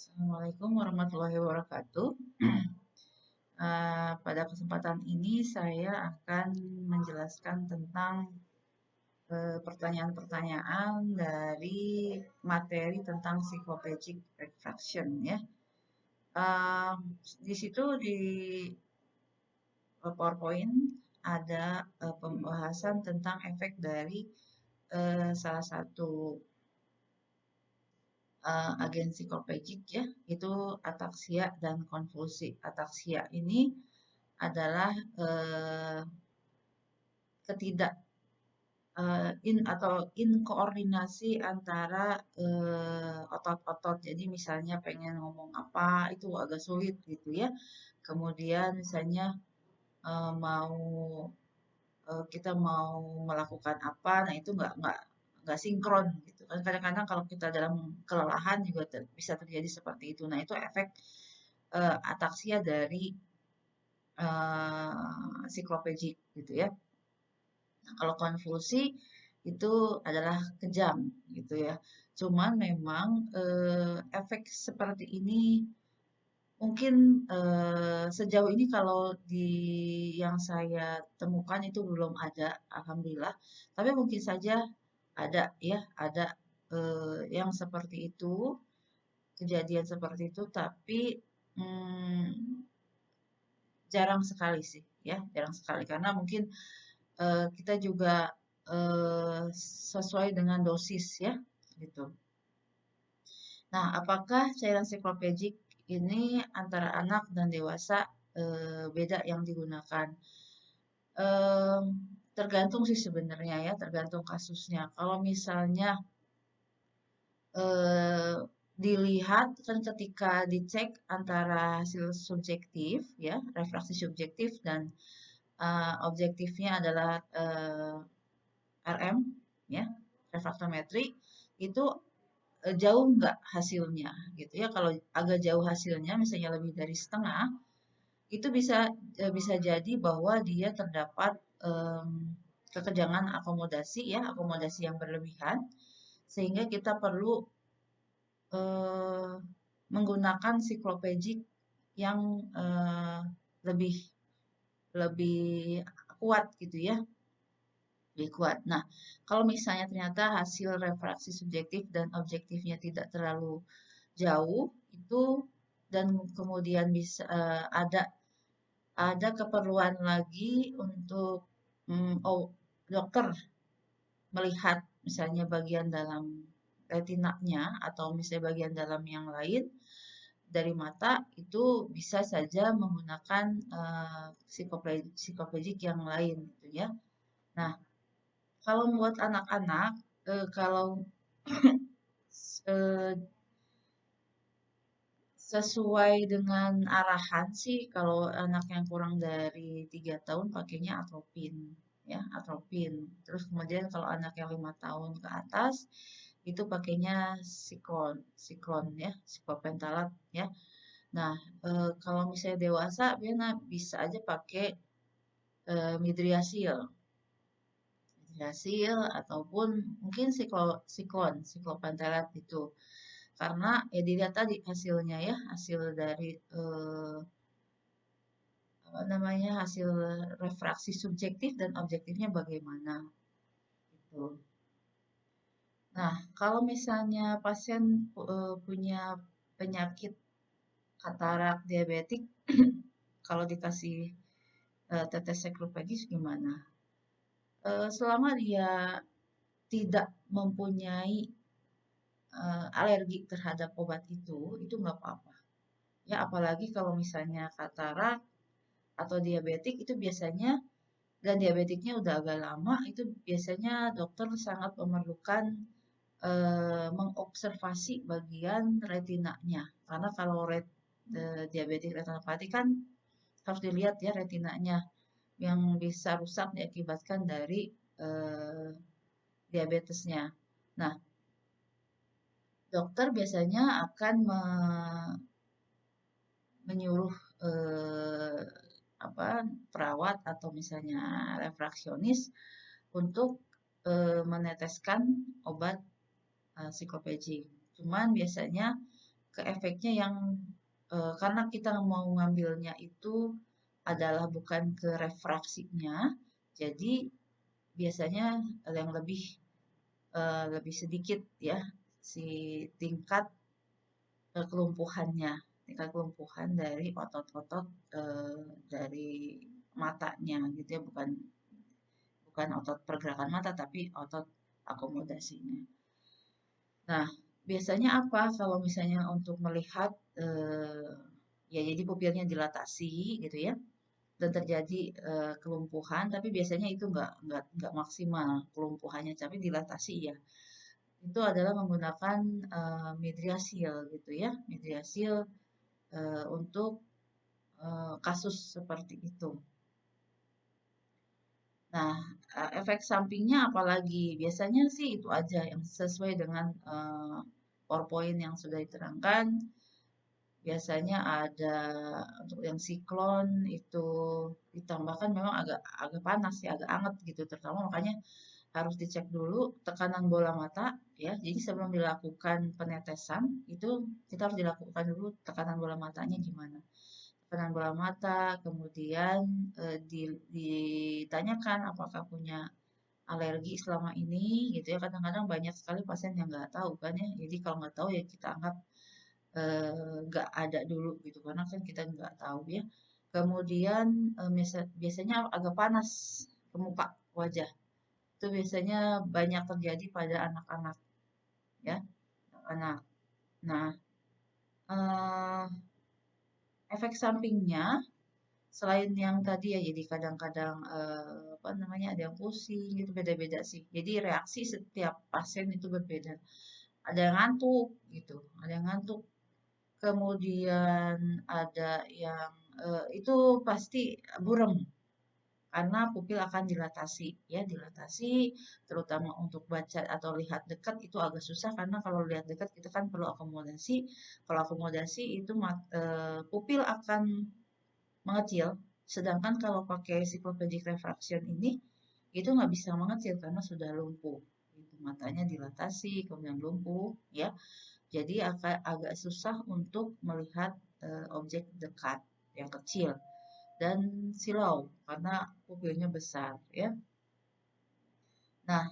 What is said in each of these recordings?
Assalamualaikum warahmatullahi wabarakatuh. Pada kesempatan ini saya akan menjelaskan tentang pertanyaan-pertanyaan dari materi tentang psychopathic refraction ya. Eh, di situ di PowerPoint ada pembahasan tentang efek dari salah satu agen psikopagik ya, itu ataksia dan konvulsi. Ataksia ini adalah ketidak atau inkoordinasi antara otot-otot. Jadi misalnya pengen ngomong apa itu agak sulit gitu ya. Kemudian misalnya mau kita mau melakukan apa, nah itu nggak sinkron gitu kan. Kadang-kadang kalau kita dalam kelelahan juga bisa terjadi seperti itu. Nah itu efek ataksia dari psikopagik gitu ya. Nah, kalau konvulsi itu adalah kejang gitu ya. Cuman memang efek seperti ini mungkin sejauh ini kalau di yang saya temukan itu belum ada, alhamdulillah. Tapi mungkin saja ada ya, ada yang seperti itu, kejadian seperti itu, tapi hmm, jarang sekali sih ya, jarang sekali karena mungkin kita juga sesuai dengan dosis ya, gitu. Nah, apakah cairan siklopedik ini antara anak dan dewasa beda yang digunakan? Em, Tergantung sih sebenarnya ya, tergantung kasusnya. Kalau misalnya eh, dilihat kan ketika dicek antara hasil subjektif ya, refraksi subjektif dan objektifnya adalah RM ya, refraktometri itu jauh nggak hasilnya gitu ya. Kalau agak jauh hasilnya, misalnya lebih dari setengah, itu bisa jadi bahwa dia terdapat kekejangan akomodasi ya, akomodasi yang berlebihan, sehingga kita perlu eh, menggunakan siklopedik yang lebih lebih kuat gitu ya, lebih kuat. Nah, kalau misalnya ternyata hasil refraksi subjektif dan objektifnya tidak terlalu jauh itu dan kemudian bisa ada keperluan lagi untuk dokter melihat misalnya bagian dalam retinanya atau misalnya bagian dalam yang lain dari mata itu bisa saja menggunakan psikopledik yang lain gitu ya. Nah, kalau buat anak-anak kalau eh, sesuai dengan arahan sih kalau anak yang kurang dari 3 tahun pakainya atropin ya atropin. Terus kemudian kalau anak yang 5 tahun ke atas itu pakainya siklon ya siklopentalat ya. Nah kalau misalnya dewasa biasanya bisa aja pakai midriasil midriasil ataupun mungkin siklopentalat itu. Karena ya dilihat tadi hasilnya ya, hasil dari apa namanya hasil refraksi subjektif dan objektifnya bagaimana gitu. Nah, kalau misalnya pasien punya penyakit katarak diabetik, kalau dikasih tetes cycloplegic gimana? Selama dia tidak mempunyai alergi terhadap obat itu nggak apa-apa. Ya, apalagi kalau misalnya katarak atau diabetik itu biasanya dan diabetiknya udah agak lama, itu biasanya dokter sangat memerlukan mengobservasi bagian retinanya. Karena kalau diabetik retinopati kan harus dilihat ya retinanya yang bisa rusak diakibatkan dari diabetesnya. Nah, dokter biasanya akan menyuruh apa perawat atau misalnya refraksionis untuk meneteskan obat psikopegi. Cuman biasanya ke efeknya yang karena kita mau ngambilnya itu adalah bukan ke refraksinya, jadi biasanya yang lebih sedikit ya si tingkat kelumpuhannya, tingkat kelumpuhan dari otot-otot dari matanya gitu ya, bukan bukan otot pergerakan mata tapi otot akomodasinya. Nah, biasanya apa kalau misalnya untuk melihat ya jadi pupilnya dilatasi gitu ya dan terjadi kelumpuhan, tapi biasanya itu nggak maksimal kelumpuhannya, tapi dilatasi ya. Itu adalah menggunakan midriasil gitu ya, midriasil untuk kasus seperti itu. Nah, efek sampingnya apalagi? Biasanya sih itu aja yang sesuai dengan PowerPoint yang sudah diterangkan. Biasanya ada untuk yang siklon itu ditambahkan memang agak agak panas ya, agak anget gitu, terutama makanya harus dicek dulu tekanan bola mata ya. Jadi sebelum dilakukan penetesan itu kita harus dilakukan dulu tekanan bola matanya gimana. Tekanan bola mata, kemudian ditanyakan apakah punya alergi selama ini gitu ya. Kadang-kadang banyak sekali pasien yang nggak tahu kan ya. Jadi kalau nggak tahu ya kita anggap nggak ada dulu gitu karena kan kita nggak tahu ya. Kemudian biasanya agak panas ke muka wajah. Itu biasanya banyak terjadi pada anak-anak ya, anak. Nah, eh, efek sampingnya selain yang tadi ya jadi kadang-kadang apa namanya ada yang pusing itu beda-beda sih. Jadi reaksi setiap pasien itu berbeda. Ada yang ngantuk gitu, ada yang ngantuk. Kemudian ada yang itu pasti buram karena pupil akan dilatasi ya, dilatasi terutama untuk baca atau lihat dekat itu agak susah karena kalau lihat dekat kita kan perlu akomodasi. Kalau akomodasi itu pupil akan mengecil, sedangkan kalau pakai cycloplegic refraction ini itu nggak bisa mengecil karena sudah lumpuh. Gitu. Matanya dilatasi, kemudian lumpuh, ya. Jadi agak susah untuk melihat objek dekat yang kecil dan silau karena pupilnya besar, ya. Nah,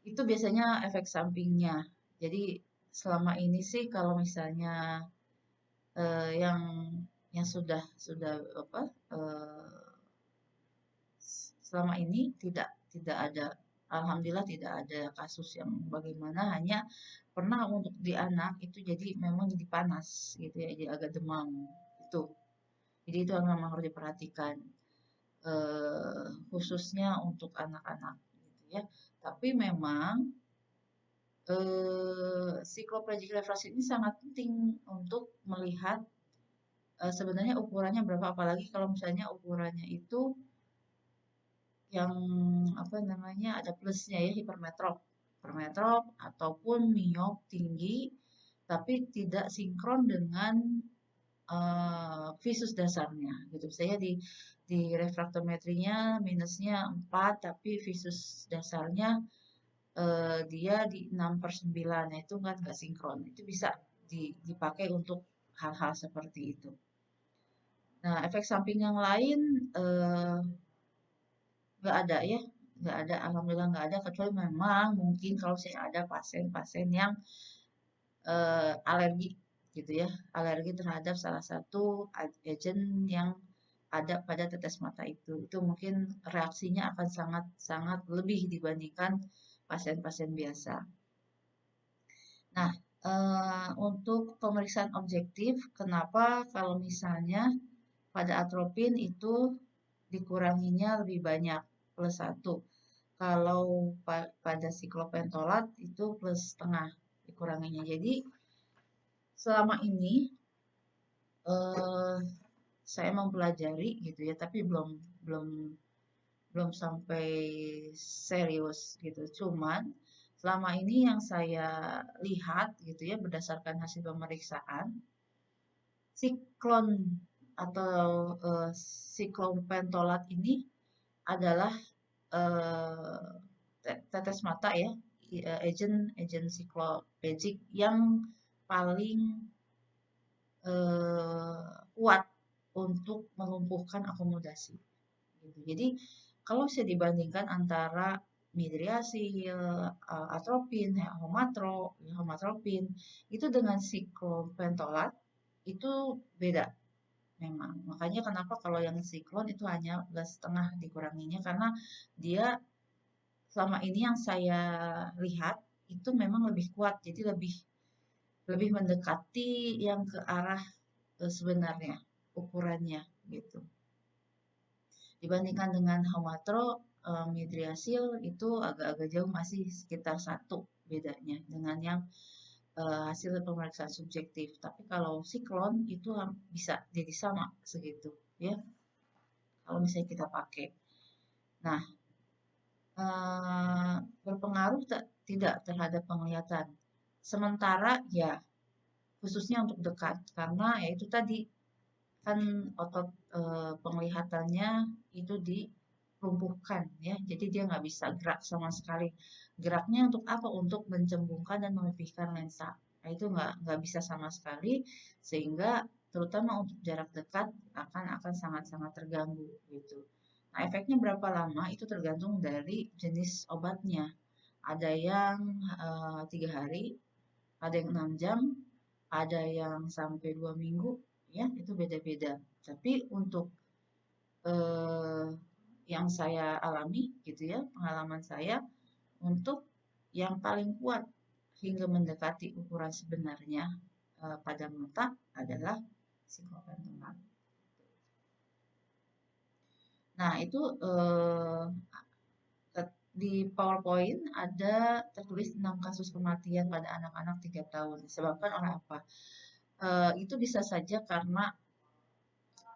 itu biasanya efek sampingnya. Jadi selama ini sih kalau misalnya yang sudah apa selama ini tidak ada, alhamdulillah tidak ada kasus yang bagaimana, hanya pernah untuk di anak itu jadi memang jadi panas gitu ya, jadi agak demam itu. Jadi itu memang harus diperhatikan khususnya untuk anak-anak gitu ya. Tapi memang cycloplegic refraction ini sangat penting untuk melihat sebenarnya ukurannya berapa, apalagi kalau misalnya ukurannya itu yang apa namanya ada plusnya ya, hipermetrop, hipermetrop ataupun miop tinggi tapi tidak sinkron dengan visus dasarnya gitu. Misalnya di refraktometrinya minusnya 4 tapi visus dasarnya dia di 6/9, nah itu kan nggak sinkron. Itu bisa dipakai untuk hal-hal seperti itu. Nah, efek samping yang lain nggak ada ya, nggak ada, alhamdulillah nggak ada, kecuali memang mungkin kalau saya ada pasien-pasien yang alergi gitu ya, alergi terhadap salah satu agent yang ada pada tetes mata itu mungkin reaksinya akan sangat-sangat lebih dibandingkan pasien-pasien biasa. Nah, untuk pemeriksaan objektif, kenapa kalau misalnya pada atropin itu dikuranginya lebih banyak, +1. Kalau pada siklopentolat itu +1/2 dikuranginya. Jadi selama ini saya mempelajari gitu ya, tapi belum belum belum sampai serius gitu. Cuman selama ini yang saya lihat gitu ya berdasarkan hasil pemeriksaan, siklon atau siklopentolat ini adalah tetes mata ya agent siklopedik yang paling kuat untuk melumpuhkan akomodasi. Gitu. Jadi kalau bisa dibandingkan antara midriasil, atropin, homatropin itu dengan siklopentolat itu beda memang. Makanya kenapa kalau yang siklon itu hanya setengah dikuranginya karena dia selama ini yang saya lihat itu memang lebih kuat, jadi lebih lebih mendekati yang ke arah sebenarnya ukurannya gitu. Dibandingkan dengan Hamatro, Midriasil itu agak-agak jauh masih sekitar 1 bedanya dengan yang hasil pemeriksaan subjektif. Tapi kalau siklon itu bisa jadi sama segitu ya. Kalau misalnya kita pakai. Nah, berpengaruh tidak terhadap penglihatan. Sementara ya khususnya untuk dekat karena ya itu tadi kan otot penglihatannya itu dilumpuhkan ya, jadi dia nggak bisa gerak sama sekali. Geraknya untuk apa? Untuk mencembungkan dan memipihkan lensa. Nah, itu nggak bisa sama sekali sehingga terutama untuk jarak dekat akan sangat-sangat terganggu gitu. Nah, efeknya berapa lama itu tergantung dari jenis obatnya. Ada yang 3 hari, ada yang 6 jam, ada yang sampai 2 minggu, ya itu beda-beda. Tapi untuk eh, yang saya alami gitu ya, pengalaman saya untuk yang paling kuat hingga mendekati ukuran sebenarnya pada mata adalah psikopentolan. Nah itu di PowerPoint ada tertulis 6 kasus kematian pada anak-anak 3 tahun. Disebabkan oleh apa? Itu bisa saja karena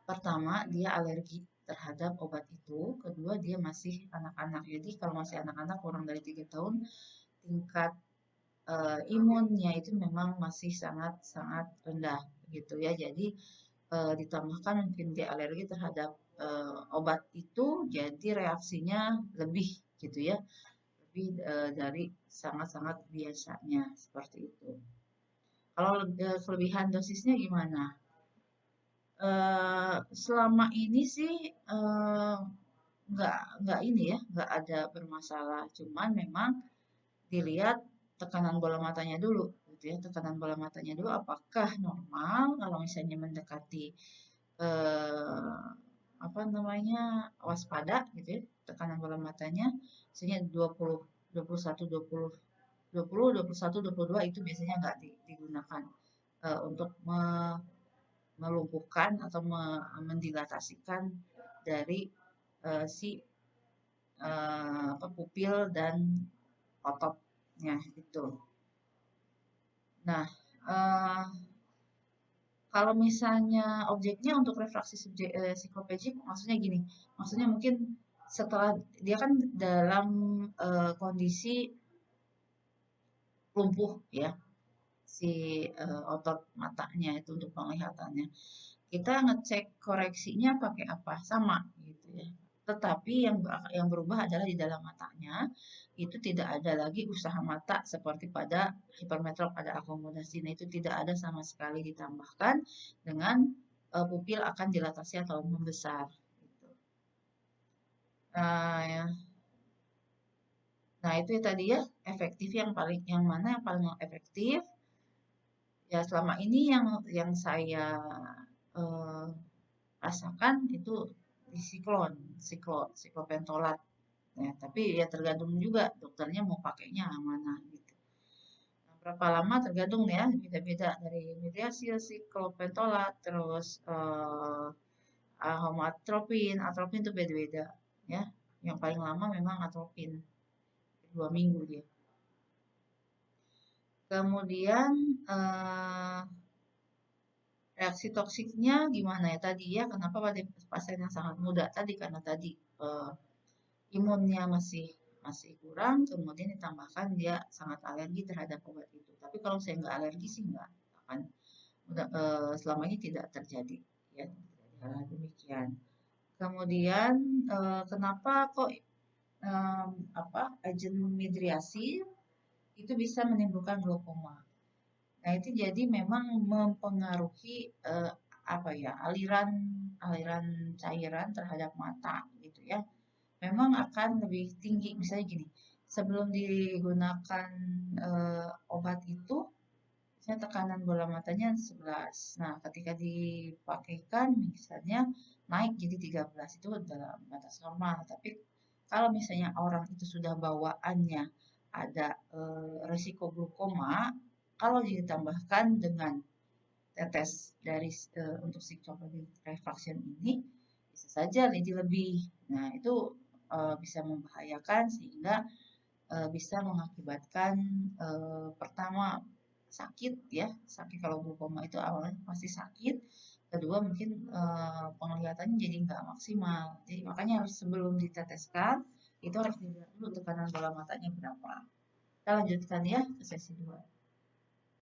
pertama dia alergi terhadap obat itu, kedua dia masih anak-anak. Jadi kalau masih anak-anak kurang dari 3 tahun, tingkat imunnya itu memang masih sangat-sangat rendah gitu ya. Jadi ditambahkan mungkin dia alergi terhadap obat itu, jadi reaksinya lebih gitu ya, lebih dari sangat-sangat biasanya seperti itu. Kalau kelebihan dosisnya gimana? Selama ini sih nggak ini ya, nggak ada bermasalah. Cuman memang dilihat tekanan bola matanya dulu, gitu ya. Tekanan bola matanya dulu apakah normal kalau misalnya mendekati eh, apa namanya waspada gitu ya, tekanan bola matanya, misalnya 20, 21, 20, 20, 21, 22 itu biasanya nggak digunakan untuk melumpuhkan atau mendilatasikan dari si pupil dan ototnya itu. Nah, uh, kalau misalnya objeknya untuk refraksi psikopejik, maksudnya gini, maksudnya mungkin setelah dia kan dalam kondisi lumpuh ya, si otot matanya itu untuk penglihatannya. Kita ngecek koreksinya pakai apa? Sama gitu ya. Tetapi yang berubah adalah di dalam matanya itu tidak ada lagi usaha mata seperti pada hipermetrop ada akomodasi. Nah, itu tidak ada sama sekali ditambahkan dengan pupil akan dilatasi atau membesar gitu. Ya. Nah, itu ya tadi ya efektif yang mana yang paling efektif? Ya selama ini yang saya eh, rasakan itu di siklopentolat. Ya, tapi ya tergantung juga dokternya mau pakainya yang mana gitu. Nah, berapa lama tergantung ya, beda-beda dari midriasil, siklopentolat, terus homatropin, atropin itu beda-beda ya. Yang paling lama memang atropin, 2 minggu dia. Kemudian reaksi toksiknya gimana ya tadi ya? Kenapa pada pasien yang sangat muda tadi? Karena tadi imunnya masih kurang, kemudian ditambahkan dia sangat alergi terhadap obat itu. Tapi kalau saya nggak alergi sih nggak akan selama ini tidak terjadi ya hal demikian. Kemudian kenapa kok agen midriasi itu bisa menimbulkan glaukoma. Nah, itu jadi memang mempengaruhi apa ya, aliran aliran cairan terhadap mata gitu ya. Memang akan lebih tinggi. Misalnya gini, sebelum digunakan obat itu, misalnya tekanan bola matanya 11. Nah, ketika dipakaikan misalnya naik jadi 13, itu dalam batas normal. Tapi kalau misalnya orang itu sudah bawaannya ada resiko glaukoma, kalau ditambahkan dengan tetes dari untuk cycloplegic refraction ini, bisa saja jadi lebih. Nah, itu bisa membahayakan sehingga bisa mengakibatkan pertama sakit ya, sakit kalau glaukoma itu awalnya pasti sakit. Kedua mungkin penglihatannya jadi nggak maksimal. Jadi makanya harus sebelum diteteskan itu harus dilihat dulu tekanan bola matanya berapa. Kita lanjutkan ya ke sesi 2.